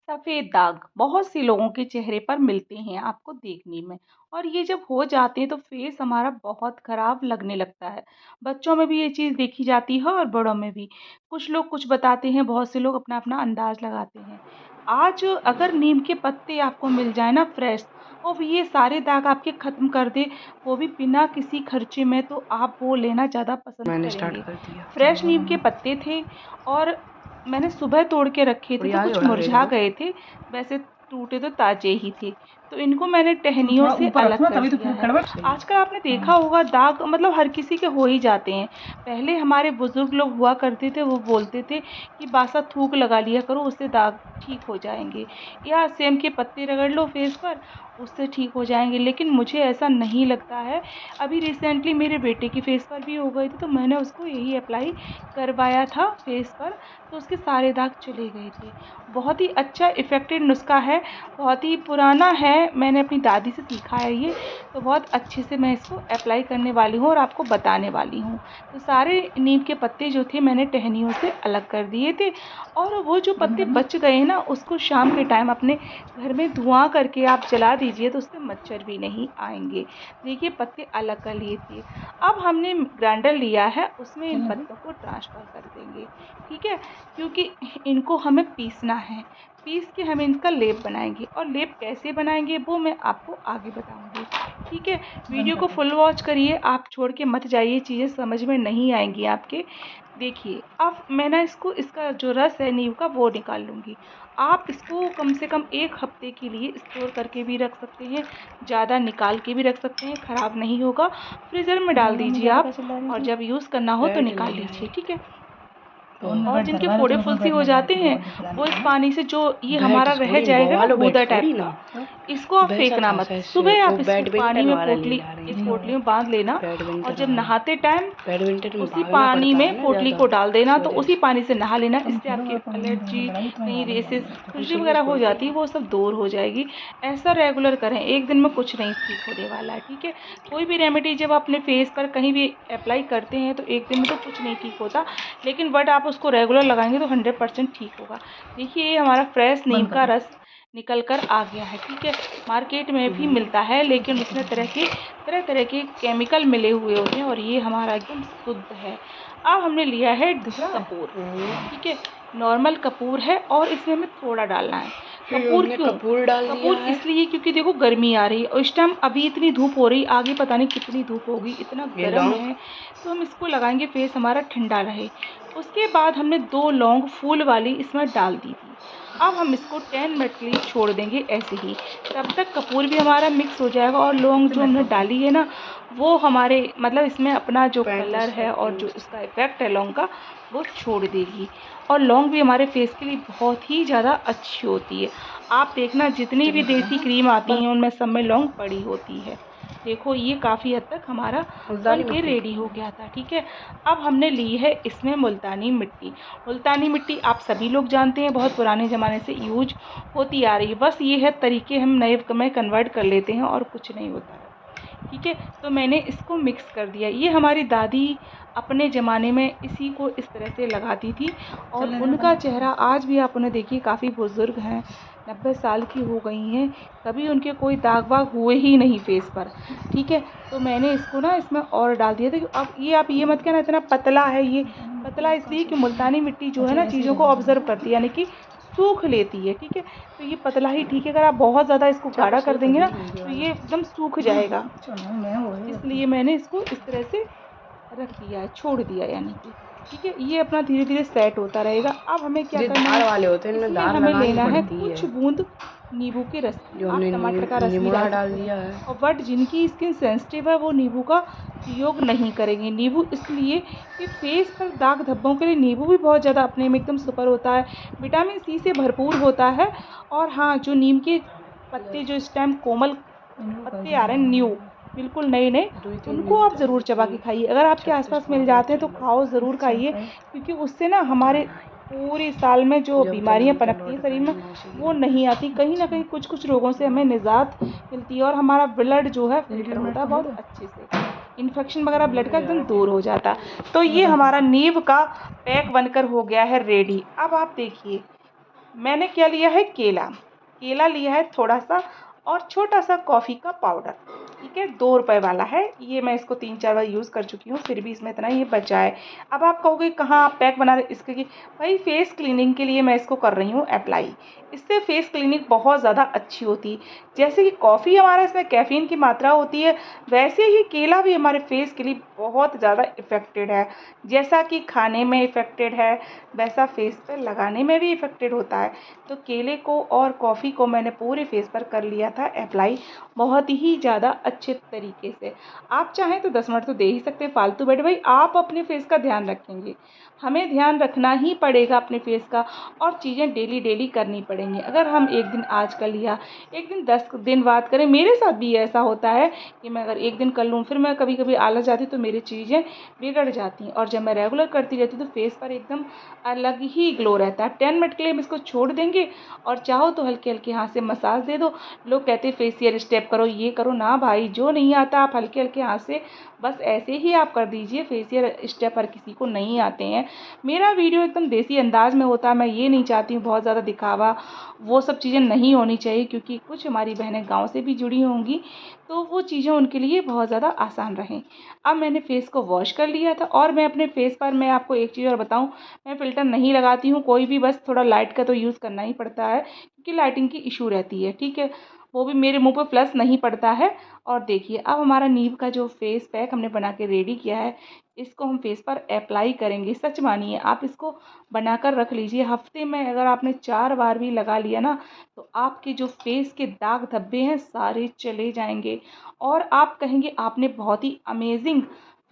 सफ़ेद दाग बहुत से लोगों के चेहरे पर मिलते हैं आपको देखने में। और ये जब हो जाते हैं तो फेस हमारा बहुत खराब लगने लगता है। बच्चों में भी ये चीज़ देखी जाती है और बड़ों में भी। कुछ लोग कुछ बताते हैं, बहुत से लोग अपना अपना अंदाज लगाते हैं। आज अगर नीम के पत्ते आपको मिल जाए ना फ्रेश, और वो ये सारे दाग आपके ख़त्म कर दे, वो भी बिना किसी खर्चे में, तो आप वो लेना ज़्यादा पसंद मैंने स्टार्ट करेंगे। कर दिया। फ्रेश नीम के पत्ते थे और मैंने सुबह तोड़ के रखे थे, थोड़ी तो आगे कुछ बढ़ा रहे मुरझा देखो। गए थे। वैसे टूटे तो ताज़े ही थे, तो इनको मैंने टहनियों से अलग कर दिया है। आजकल आपने देखा होगा दाग मतलब हर किसी के हो ही जाते हैं। पहले हमारे बुज़ुर्ग लोग हुआ करते थे, वो बोलते थे कि बासा थूक लगा लिया करो, उससे दाग ठीक हो जाएँगे, या सेम के पत्ते रगड़ लो फेस पर, उससे ठीक हो जाएँगे। लेकिन मुझे ऐसा नहीं लगता है। अभी रिसेंटली मेरे बेटे के फेस पर भी हो गए थे, तो मैंने उसको यही अप्लाई करवाया था फेस पर, तो उसके सारे दाग चले गए थे। बहुत ही अच्छा इफ़ेक्टिव नुस्ख़ा है, बहुत ही पुराना है, मैंने अपनी दादी से सीखा है ये, तो बहुत अच्छे से मैं इसको अप्लाई करने वाली हूँ और आपको बताने वाली हूँ। तो सारे नीम के पत्ते जो थे मैंने टहनियों से अलग कर दिए थे, और वो जो पत्ते बच गए ना, उसको शाम के टाइम अपने घर में धुआँ करके आप जला दीजिए, तो उससे मच्छर भी नहीं आएँगे। देखिए पत्ते अलग कर लिए थे। अब हमने ग्राइंडर लिया है, उसमें इन पत्तों को ट्रांसफ़र कर देंगे, ठीक है? क्योंकि इनको हमें पीसना है, पीस के हम इनका लेप बनाएँगे, और लेप कैसे बनाएँगे वो मैं आपको आगे बताऊँगी, ठीक है? वीडियो को फुल वॉच करिए, आप छोड़ के मत जाइए, चीज़ें समझ में नहीं आएँगी आपके। देखिए, अब मैं ना इसको, इसका जो रस है नीम का, वो निकाल लूँगी। आप इसको कम से कम 1 हफ़्ते के लिए स्टोर करके भी रख सकते हैं, ज़्यादा निकाल के भी रख सकते हैं, ख़राब नहीं होगा। फ्रीज़र में डाल दीजिए आप, और जब यूज़ करना हो तो निकाल लीजिए, ठीक है? और जिनके फोड़े फुंसी हो जाते हैं, वो इस पानी से जो ये हमारा बैट रह थोड़ी जाएगा ना वालो, बैट गूदा टाइप थोड़ी ना। का, इसको आप वैसा फेंकना था मत। ऐसे सुबह वो आप इसको पानी बैडमिंटन में वाला ले पोटली, जा रही एक है। पोटली में बांध लेना, और बैडमिंटन जब वाला। नहाते टाइम बैडमिंटन में उसी भागना पानी पड़ता है में ना पोटली ज़्यादा, को डाल इस देना, तो वजह उसी से। पानी से नहा लेना। इससे आपकी एलर्जी, कहीं रेसेस, खुजली इसीलिए वगैरह हो छोड़ जाती है, दिया। वो सब दूर हो जाएगी। ऐसा रेगुलर करें, एक दिन में कुछ नहीं ठीक होने वाला है, ठीक है? कोई भी रेमेडी जब अपने फेस पर कहीं भी अप्लाई करते हैं, तो एक दिन में तो कुछ नहीं ठीक होता, लेकिन बट आप उसको रेगुलर लगाएँगे तो 100% ठीक होगा। देखिए ये हमारा फ्रेश नीम का रस निकल कर आ गया है, ठीक है? मार्केट में भी मिलता है, लेकिन उसमें तरह-तरह के केमिकल मिले हुए होते हैं, और ये हमारा एकदम शुद्ध है। अब हमने लिया है कपूर, ठीक है? नॉर्मल कपूर है, और इसमें हमें थोड़ा डालना है। फिर कपूर हमने क्यों? कपूर डाल दिया कपूर है। इसलिए क्योंकि देखो गर्मी आ रही है, और इस टाइम अभी इतनी धूप हो रही, आगे पता नहीं कितनी धूप होगी, इतना ये गर्म लौंग। है, तो हम इसको लगाएँगे, फेस हमारा ठंडा रहे। उसके बाद हमने 2 लौंग फूल वाली इसमें डाल दी थी। अब हम इसको 10 मिनट के लिए छोड़ देंगे ऐसे ही। तब तक कपूर भी हमारा मिक्स हो जाएगा, और लौंग जो हमने डाली है ना, वो हमारे मतलब इसमें अपना जो 35 कलर है और जो सेकंड। उसका इफ़ेक्ट है लौंग का, वो छोड़ देगी। और लौंग भी हमारे फेस के लिए बहुत ही ज़्यादा अच्छी होती है। आप देखना जितनी भी देसी क्रीम आती हैं, उनमें सब में लौंग पड़ी होती है। देखो ये काफ़ी हद तक हमारा बन मुल्तानी के मिट्टी। रेडी हो गया था, ठीक है? अब हमने ली है इसमें मुल्तानी मिट्टी। मुल्तानी मिट्टी आप सभी लोग जानते हैं, बहुत पुराने ज़माने से यूज़ होती आ रही है। बस ये है तरीके हम नए में कन्वर्ट कर लेते हैं, और कुछ नहीं होता है, ठीक है? तो मैंने इसको मिक्स कर दिया। ये हमारी दादी अपने ज़माने में इसी को इस तरह से लगाती थी, और उनका चेहरा आज भी आप उन्हें देखिए, काफ़ी बुज़ुर्ग हैं, 90 साल की हो गई हैं, कभी उनके कोई दाग-वाग हुए ही नहीं फेस पर, ठीक है? तो मैंने इसको ना इसमें और डाल दिया था। अब ये आप ये मत कहना इतना पतला है ये, पतला इसलिए कि मुल्तानी मिट्टी जो है ना चीज़ों को ऑब्ज़र्व करती है, यानी कि सूख लेती है, ठीक है? तो ये पतला ही ठीक है। अगर आप बहुत ज़्यादा इसको चलो गाढ़ा कर सही कर देंगे ना, दी वीडियो तो वाला। ये एकदम सूख जाएगा। इसलिए मैंने इसको इस तरह से रख दिया है, छोड़ दिया यानी कि, ठीक है? ये अपना धीरे-धीरे सेट होता रहेगा। अब हमें क्या ये करना धार है, वाले होते हैं, इनमें इसमें धार हमें लगानी लेना है पड़ती कुछ है। बूँद नींबू के रस की। जो आप हमने टमाटर का रस भी नींबूड़ा डाल डाल सकते हैं, दिया है। और बट जिनकी स्किन सेंसिटिव है वो नींबू का उपयोग नहीं करेंगे। नींबू इसलिए कि फेस पर दाग धब्बों के लिए नींबू भी बहुत ज़्यादा अपने में एकदम सुपर होता है, विटामिन सी से भरपूर होता है। और हाँ, जो नीम के पत्ते जो इस टाइम कोमल पत्ते आ रहे हैं न्यू, बिल्कुल नए-नए, 2-3 उनको आप मिनट ज़रूर चबा के खाइए। अगर आपके 36 आस-पास मिल जाते हैं तो चलो। खाओ, ज़रूर खाइए, क्योंकि उससे ना हमारे पूरे साल में जो जब तक बीमारियाँ हम पनपती हैं लौट शरीर में, पाएंगे उसी वो नहीं आती। कहीं न कहीं कुछ-कुछ रोगों से हमें निजात मिलती है, और हमारा ब्लड जो है फ़िल्टर होता है बहुत अच्छे से। इन्फेक्शन वगैरह ब्लड का एकदम दूर हो जाता है। तो ये हमारा नींव का पैक बनकर हो गया है रेडी। अब आप देखिए, मैंने क्या लिया है, केला। केला लिया है थोड़ा सा, और छोटा सा कॉफ़ी का पाउडर, ठीक है, 2 रुपए वाला है ये। मैं इसको 3-4 बार यूज़ कर चुकी हूँ, फिर भी इसमें इतना ये बचा है। अब आप कहोगे कहाँ आप पैक बना रहे इसके की, भाई फेस क्लीनिंग के लिए मैं इसको कर रही हूँ अप्लाई। इससे फेस क्लीनिंग बहुत ज़्यादा अच्छी होती है। जैसे कि कॉफ़ी हमारा इसमें कैफ़ीन की मात्रा होती है, वैसे ही केला भी हमारे फेस के लिए बहुत ज़्यादा इफ़ेक्टेड है। जैसा कि खाने में इफ़ेक्टेड है, वैसा फेस पे लगाने में भी इफ़ेक्टेड होता है। तो केले को और कॉफ़ी को मैंने पूरे फेस पर कर लिया था अप्लाई, बहुत ही ज़्यादा अच्छे तरीके से। आप चाहें तो 10 मिनट तो दे ही सकते हैं फालतू बैठे, भाई आप अपने फेस का ध्यान रखेंगे, हमें ध्यान रखना ही पड़ेगा अपने फेस का, और चीज़ें डेली डेली करनी पड़ेंगी। अगर हम एक दिन आज कर लिया, एक दिन 10 दिन बाद करें, मेरे साथ भी ऐसा होता है कि मैं अगर एक दिन कर लूँ, फिर मैं कभी कभी आलस जाती तो मेरी चीज़ें बिगड़ जाती हैं। और जब मैं रेगुलर करती रहती हूँ तो फेस पर एकदम अलग ही ग्लो रहता है। 10 मिनट के लिए हम इसको छोड़ देंगे, और चाहो तो हल्के हल्के हाथ से मसाज दे दो। लोग कहते हैं फेशियल स्टेप करो, ये करो, ना भाई, जो नहीं आता आप हल्के हल्के हाथ से बस ऐसे ही आप कर दीजिए। फेशियल स्टेप हर किसी को नहीं आते हैं। मेरा वीडियो एकदम देसी अंदाज में होता है, मैं ये नहीं चाहती हूँ बहुत ज़्यादा दिखावा, वो सब चीज़ें नहीं होनी चाहिए, क्योंकि कुछ हमारी बहनें गाँव से भी जुड़ी होंगी, तो वो चीज़ें उनके लिए बहुत ज़्यादा आसान रहें। अब मैंने फेस को वॉश कर लिया था, और मैं अपने फेस पर, मैं आपको एक चीज़ और बताऊँ, मैं फ़िल्टर नहीं लगाती हूँ कोई भी, बस थोड़ा लाइट का तो यूज़ करना ही पड़ता है, क्योंकि लाइटिंग की इशू रहती है, ठीक है, वो भी मेरे मुंह पे फ्लश नहीं पड़ता है। और देखिए अब हमारा नीम का जो फेस पैक हमने बना के रेडी किया है, इसको हम फेस पर अप्लाई करेंगे। सच मानिए, आप इसको बनाकर रख लीजिए, हफ्ते में अगर आपने 4 बार भी लगा लिया ना, तो आपके जो फेस के दाग धब्बे हैं सारे चले जाएंगे, और आप कहेंगे आपने बहुत ही अमेजिंग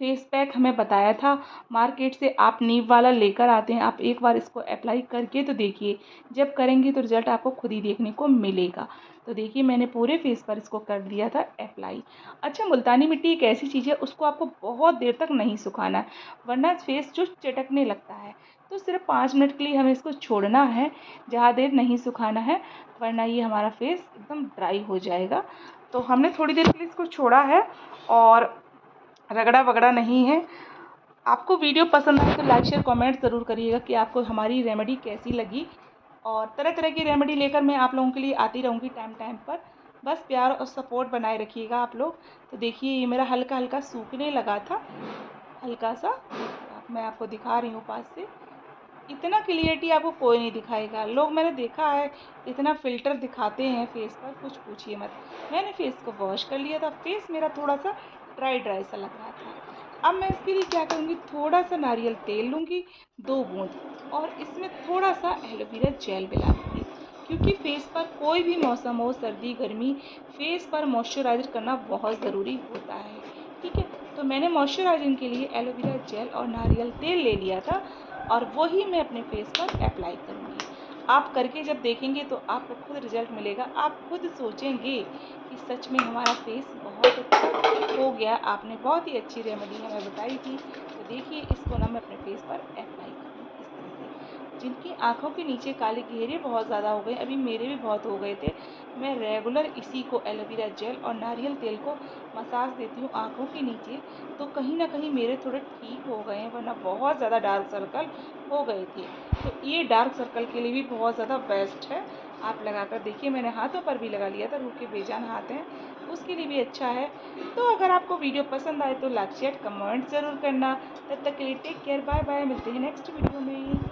फेस पैक हमें बताया था। मार्केट से आप नीम वाला लेकर आते हैं, आप एक बार इसको अप्लाई करके तो देखिए, जब करेंगे तो रिजल्ट आपको खुद ही देखने को मिलेगा। तो देखिए मैंने पूरे फेस पर इसको कर दिया था अप्लाई। अच्छा, मुल्तानी मिट्टी एक ऐसी चीज़ है, उसको आपको बहुत देर तक नहीं सुखाना है, वरना फेस जो चटकने लगता है। तो सिर्फ 5 मिनट के लिए हमें इसको छोड़ना है, ज़्यादा देर नहीं सुखाना है, वरना ये हमारा फेस एकदम ड्राई हो जाएगा। तो हमने थोड़ी देर के लिए इसको छोड़ा है, और रगड़ा वगड़ा नहीं है। आपको वीडियो पसंद आए तो लाइक शेयर कमेंट ज़रूर करिएगा कि आपको हमारी रेमेडी कैसी लगी, और तरह तरह की रेमेडी लेकर मैं आप लोगों के लिए आती रहूँगी टाइम टाइम पर। बस प्यार और सपोर्ट बनाए रखिएगा आप लोग। तो देखिए ये मेरा हल्का हल्का सूखने लगा था, हल्का सा, मैं आपको दिखा रही हूँ पास से। इतना क्लियरिटी आपको कोई नहीं दिखाएगा, लोग मैंने देखा है इतना फ़िल्टर दिखाते हैं फेस पर, कुछ पूछिए मत। मैंने फेस को वॉश कर लिया था, फेस मेरा थोड़ा सा ड्राई ड्राई सा लग रहा था। अब मैं इसके लिए क्या करूँगी, थोड़ा सा नारियल तेल लूँगी 2 बूंद, और इसमें थोड़ा सा एलोवेरा जेल मिला दूँगी, क्योंकि फेस पर कोई भी मौसम हो, सर्दी गर्मी, फेस पर मॉइस्चराइज़र करना बहुत ज़रूरी होता है, ठीक है। तो मैंने मॉइस्चराइजिंग के लिए एलोवेरा जेल और नारियल तेल ले लिया था, और वही मैं अपने फेस पर अप्लाई करूँगी। आप करके जब देखेंगे तो आपको खुद रिजल्ट मिलेगा, आप खुद सोचेंगे कि सच में हमारा फेस बहुत अच्छा हो गया, आपने बहुत ही अच्छी रेमेडी हमें बताई थी। तो देखिए इसको ना मैं अपने फेस पर अप्लाई करूँगी इस तरह से। जिनकी आँखों के नीचे काले घेरे बहुत ज़्यादा हो गए, अभी मेरे भी बहुत हो गए थे, मैं रेगुलर इसी को, एलोवेरा जेल और नारियल तेल को मसाज देती हूँ आँखों के नीचे, तो कहीं ना कहीं मेरे थोड़े ठीक हो गए हैं, वरना बहुत ज़्यादा डार्क सर्कल हो गए थे। तो ये डार्क सर्कल के लिए भी बहुत ज़्यादा बेस्ट है, आप लगा कर देखिए। मैंने हाथों पर भी लगा लिया था, रूह के बेजान हाथ हैं, उसके लिए भी अच्छा है। तो अगर आपको वीडियो पसंद आए तो लाइक शेयर कमेंट ज़रूर करना। तब तक के लिए टेक केयर, बाय बाय, मिलते हैं नेक्स्ट वीडियो में।